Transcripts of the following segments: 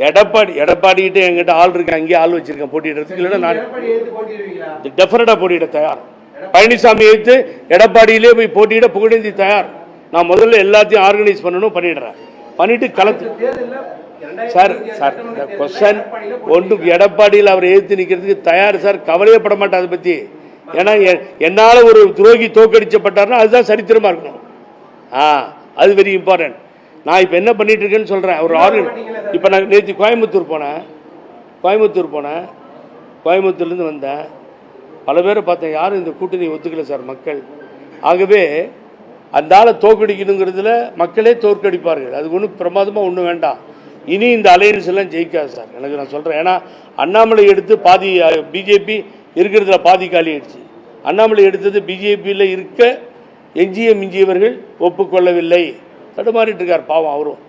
எடப்பாடிக்கிட்ட என்கிட்ட ஆள் இருக்கு, அங்கேயே ஆள் வச்சிருக்கேன் போட்டிடுறதுக்கு. இல்லைன்னா நான் டெஃபினட்டாக போட்டியிட தயார். பழனிசாமி எடுத்து எடப்பாடியிலே போய் போட்டியிட புகழேந்தி தயார். நான் முதல்ல எல்லாத்தையும் ஆர்கனைஸ் பண்ணிடுறேன். பண்ணிட்டு களத்து சார் இந்த கொஸ்டன் ஒன்று எடப்பாடியில் அவர் எதிர்த்து நிற்கிறதுக்கு தயார் சார். கவலையப்பட மாட்டேன் அதை பற்றி. ஏன்னா என்னால் ஒரு துரோகி தோற்கடிக்கப்பட்டார்னா அதுதான் சரித்திரமாக இருக்கணும். அது வெரி இம்பார்ட்டன்ட். நான் இப்போ என்ன பண்ணிட்டு இருக்கேன்னு சொல்கிறேன். ஒரு இப்போ நான் நேற்று கோயம்புத்தூர் போனேன். கோயம்புத்தூர்லேருந்து வந்தேன். பல பேரை பார்த்தேன். யாரும் இந்த கூட்டணி ஒத்துக்கல சார் மக்கள். ஆகவே அந்த ஆளை தோற்கடிக்கணுங்கிறதுல மக்களே தோற்கடிப்பார்கள். அது ஒன்றும் பிரமாதமாக ஒன்றும் வேண்டாம். இனி இந்த அலையன்ஸ் எல்லாம் ஜெயிக்காது சார். எனக்கு நான் சொல்கிறேன். ஏன்னா அண்ணாமலை எடுத்து பாதி பிஜேபி இருக்கிறதுல பாதி காலி ஆயிடுச்சு. அண்ணாமலை எடுத்தது பிஜேபியில் இருக்க மிஞ்சியவர்கள் ஒப்புக்கொள்ளவில்லை. தடுமாறிட்டு இருக்கார் பாவம். அவரும்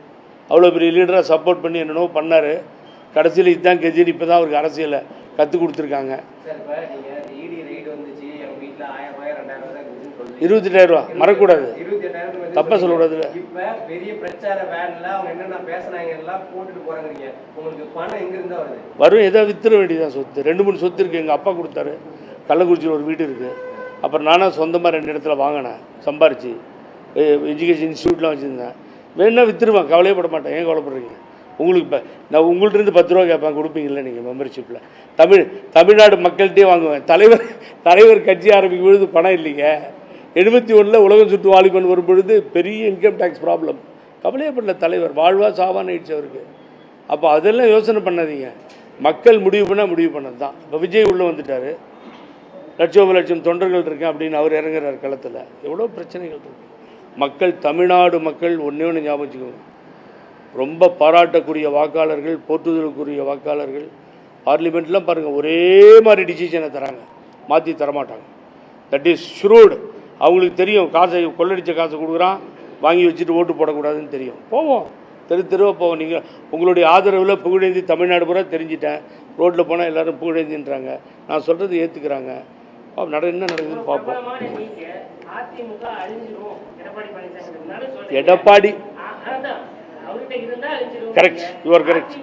அவ்வளோ பெரிய லீடராக சப்போர்ட் பண்ணி என்னென்னோ பண்ணார். கடைசியில் இதுதான் கெஜின்னு இப்போ தான் அவருக்கு அரசியலை கற்றுக் கொடுத்துருக்காங்க. 28,000 ரூபா மறக்கூடாது, தப்பாக சொல்லக்கூடாது. வரும் ஏதோ வித்துற வேண்டியதான். சொத்து 2-3 சொத்து இருக்குது. எங்கள் அப்பா கொடுத்தாரு. கள்ளக்குறிச்சியில் ஒரு வீடு இருக்குது. அப்புறம் நானாக சொந்தமாக 2 இடத்துல வாங்கினேன். சம்பாரிச்சு எஜுகேஷன் இன்ஸ்டியூட்லாம் வச்சுருந்தேன். வேணுன்னா விற்றுருவேன், கவலையப்பட மாட்டேன். ஏன் கவலைப்படுறீங்க? உங்களுக்கு இப்போ நான் உங்கள்கிட்ட 10 ரூபா கேட்பேன், கொடுப்பீங்களா நீங்கள் மெம்பர்ஷிப்பில்? தமிழ்நாடு மக்கள்கிட்டே வாங்குவேன். தலைவர் கட்சி ஆரம்பிக்கும் பொழுது பணம் இல்லைங்க. 71 உலகம் சுற்று வாலிபன் வரும் பொழுது பெரிய இன்கம் டேக்ஸ் ப்ராப்ளம். கவலையப்படல தலைவர். வாழ்வா சாவான்னு ஆயிடுச்சு அவருக்கு. அப்போ அதெல்லாம் யோசனை பண்ணாதீங்க. மக்கள் முடிவு பண்ணது தான். இப்போ விஜய் உள்ளே வந்துட்டார். லட்சம் தொண்டர்கள் இருக்கேன் அப்படின்னு அவர் இறங்குறார் களத்தில். எவ்வளோ பிரச்சனைகள் இருக்கு. மக்கள், தமிழ்நாடு மக்கள் ஒன்று ஞாபகம் வச்சுக்கோங்க. ரொம்ப பாராட்டக்கூடிய வாக்காளர்கள், போற்றுதலுக்குரிய வாக்காளர்கள். பார்லிமெண்ட்லாம் பாருங்கள், ஒரே மாதிரி டிசிஷனை தராங்க, மாற்றி தரமாட்டாங்க. That is shrewd. அவங்களுக்கு தெரியும் காசை கொள்ளடிச்ச காசை கொடுக்குறான், வாங்கி வச்சுட்டு ஓட்டு போடக்கூடாதுன்னு தெரியும். போவோம், தெருவாக போவோம். நீங்கள் உங்களுடைய ஆதரவில் புகழேந்தி தமிழ்நாடு பூரா தெரிஞ்சிட்டேன். ரோட்டில் போனால் எல்லோரும் புகழேந்தின்றாங்க. நான் சொல்கிறது ஏற்றுக்கிறாங்க. என்ன நடக்குதுன்னு பார்ப்போம். Edappadi correct, you are correct.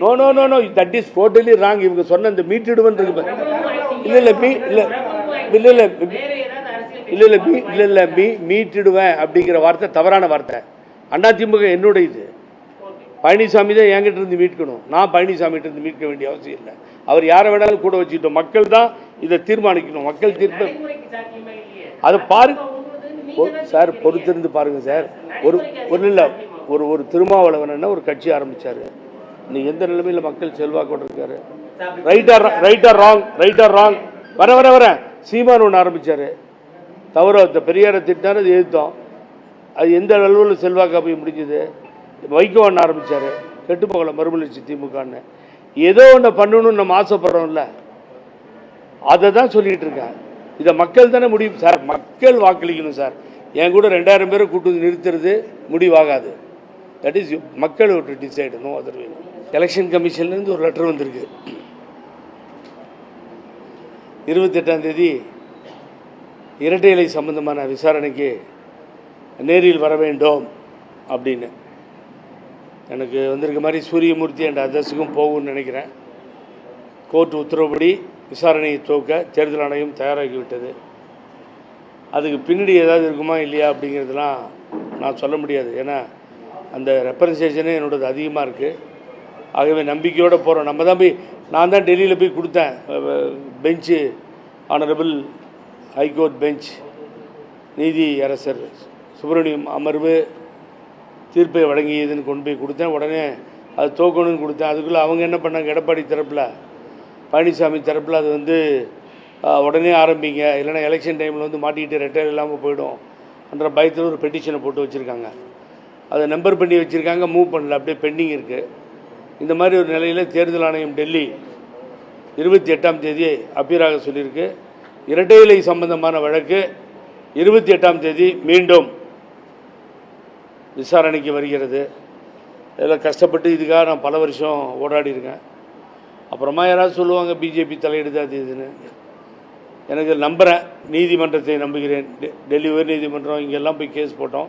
Know that is totally wrong. இவங்க சொன்ன இந்த மீட்டிடுவன் இருக்கு. இல்லை மீட்டிடுவேன் அப்படிங்கிற வார்த்தை தவறான வார்த்தை. அதிமுக என்னோட இது. பழனிசாமி தான் என்கிட்ட இருந்து மீட்கணும். நான் பழனிசாமிகிட்ட இருந்து மீட்க வேண்டிய அவசியம் இல்லை. அவர் யாரை வேணாலும் கூட வச்சுக்கிட்டோம். மக்கள் தான் இதை தீர்மானிக்கணும். மக்கள் தீர்ப்பு அதை பாருங்க சார், பொறுத்திருந்து பாருங்க சார். ஒரு திருமாவளவன் ஒரு கட்சி ஆரம்பிச்சாரு. இன்னைக்கு எந்த நிலைமையில் மக்கள் செல்வாக்கோடு இருக்காரு. ரைட் ஆர் ராங் வர சீமான் ஒன்று ஆரம்பிச்சாரு. தவற பெரியாரை திட்டினார், அது எதிர்த்தோம். அது எந்த அளவில் செல்வாக்கா போய் முடிஞ்சது. வைகோ ஒன்று ஆரம்பிச்சாரு, கெட்டு போகல மறுமலர்ச்சி திமுகன்னு. ஏதோ ஒன்று பண்ணணும்னு நம்ம ஆசைப்படுறோம்ல, அதை தான் சொல்லிட்டு இருக்கேன். இதை மக்கள் தானே முடியும் சார். மக்கள் வாக்களிக்கணும் சார். என் கூட 2000 பேரை கூட்டு நிறுத்துறது முடிவாகாது. தட் இஸ் மக்கள் to decide, no other way. Election கமிஷன்லேருந்து ஒரு லெட்டர் வந்திருக்கு. 28ஆம் தேதி இரட்டை இலை சம்பந்தமான விசாரணைக்கு நேரில் வர வேண்டும் அப்படின்னு எனக்கு வந்திருக்க மாதிரி சூரியமூர்த்தி என்ற அட்ரஸுக்கும் போகும்னு நினைக்கிறேன். கோர்ட் உத்தரவுப்படி விசாரணையை துவக்க தேர்தல் ஆணையம் தயாராகிவிட்டது. அதுக்கு பின்னாடி ஏதாவது இருக்குமா இல்லையா அப்படிங்கிறதுலாம் நான் சொல்ல முடியாது. ஏன்னா அந்த ரெப்ரசன்டேஷனே என்னோடது அதிகமாக இருக்குது. ஆகவே நம்பிக்கையோடு போகிறோம். நான் தான் டெல்லியில் போய் கொடுத்தேன் பெஞ்சு, ஆனரபிள் ஹைகோர்ட் பெஞ்ச், நீதி அரசர் சுப்பிரமணியம் அமர்வு தீர்ப்பை வழங்கியதுன்னு கொண்டு போய் கொடுத்தேன். உடனே அது தோக்கணும்னு கொடுத்தேன். அதுக்குள்ளே அவங்க என்ன பண்ணாங்க, எடப்பாடி தரப்பில், பழனிசாமி தரப்பில் அது உடனே ஆரம்பிங்க, இல்லைனா எலெக்ஷன் டைமில் மாட்டிக்கிட்டு ரெட்டையர் இல்லாமல் போயிடும் என்ற பயத்தில் ஒரு பெட்டிஷனை போட்டு வச்சுருக்காங்க. அதை நம்பர் பண்ணி வச்சுருக்காங்க, மூவ் பண்ணல, அப்படியே பெண்டிங் இருக்குது. இந்த மாதிரி ஒரு நிலையில் தேர்தல் ஆணையம் டெல்லி 28ஆம் தேதி அப்பீராக சொல்லியிருக்கு. இரட்டை இலை சம்பந்தமான வழக்கு 28ஆம் தேதி மீண்டும் விசாரணைக்கு வருகிறது. இதில் கஷ்டப்பட்டு இதுக்காக நான் பல வருஷம் ஓடாடி இருக்கேன். அப்புறமா யாராவது சொல்லுவாங்க பிஜேபி தலையிடுது அது இதுன்னு. எனக்கு நம்புகிறேன், நீதிமன்றத்தை நம்புகிறேன். டெல்லி உயர் நீதிமன்றம் இங்கெல்லாம் போய் கேஸ் போட்டோம்.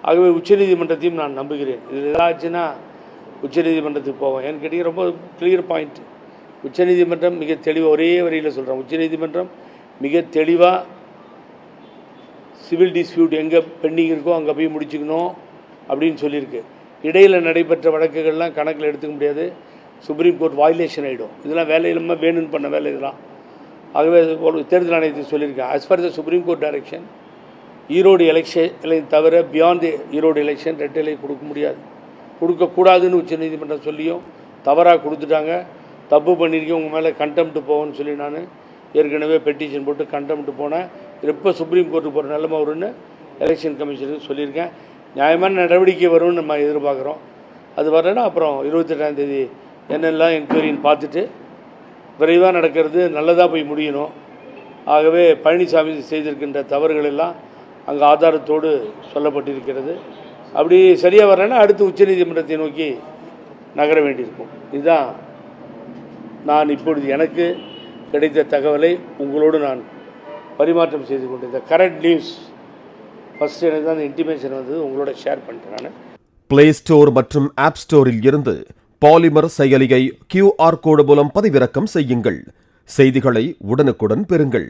ஆகவே உச்சநீதிமன்றத்தையும் நான் நம்புகிறேன். இது ஏதாச்சுன்னா உச்சநீதிமன்றத்துக்கு போவோம். ஏன்னு கேட்டிங்க, ரொம்ப கிளியர் பாயிண்ட். உச்சநீதிமன்றம் மிக தெளிவாக ஒரே வரியில் சொல்கிறேன். உச்சநீதிமன்றம் மிக தெளிவாக சிவில் டிஸ்பியூட் எங்கே பெண்டிங் இருக்கோ அங்கே போய் முடிச்சுக்கணும் அப்படின்னு சொல்லியிருக்கு. இடையில் நடைபெற்ற வழக்குகள்லாம் கணக்கில் எடுத்துக்க முடியாது. சுப்ரீம் கோர்ட் வயலேஷன் ஆகிடும். இதெல்லாம் வேலை இல்லாமல் வேணும்னு பண்ண வேலை இதெல்லாம். ஆகவே தேர்தல் ஆணையத்தை சொல்லியிருக்கேன். As per the supreme court direction, Erode election தவிர பியாண்ட் ஈரோடு எலெக்ஷன் ரெட்டை கொடுக்க முடியாது, கொடுக்கக்கூடாதுன்னு உச்சநீதிமன்றம் சொல்லியும் தவறாக கொடுத்துட்டாங்க. தப்பு பண்ணியிருக்கேன், உங்கள் மேலே கண்டெம்ட் போவோன்னு சொல்லி நான் ஏற்கனவே பெட்டிஷன் போட்டு கண்டெம்ட் போனேன். இப்போ சுப்ரீம் கோர்ட்டுக்கு போகிற நிலைமை வரும்னு எலெக்ஷன் கமிஷனுக்கு சொல்லியிருக்கேன். நியாயமான நடவடிக்கை வரும்னு நம்ம எதிர்பார்க்குறோம். அது வரலைன்னா அப்புறம் 28ஆம் தேதி என்னெல்லாம் என்கொயரின்னு பார்த்துட்டு விரைவாக நடக்கிறது நல்லதாக போய் முடியணும். ஆகவே பழனிசாமி செய்திருக்கின்ற தவறுகள் எல்லாம் அங்கே ஆதாரத்தோடு சொல்லப்பட்டிருக்கிறது. அப்படி சரியாக வரலைன்னா அடுத்து உச்சநீதிமன்றத்தை நோக்கி நகர வேண்டியிருக்கும். இதுதான் நான் இப்பொழுது எனக்கு கிடைத்த தகவலை உங்களோடு நான் பரிமாற்றம் செய்து கொண்டிருந்த கரண்ட் நியூஸ். ஃபஸ்ட்டு எனக்கு தான் அந்த இன்டிமேஷன் வந்தது, உங்களோட ஷேர் பண்ணிட்டேன் நான். பிளே ஸ்டோர் மற்றும் ஆப் ஸ்டோரில் இருந்து பாலிமர் செயலியை QR கோடு மூலம் பதிவிறக்கம் செய்யுங்கள். செய்திகளை உடனுக்குடன் பெறுங்கள்.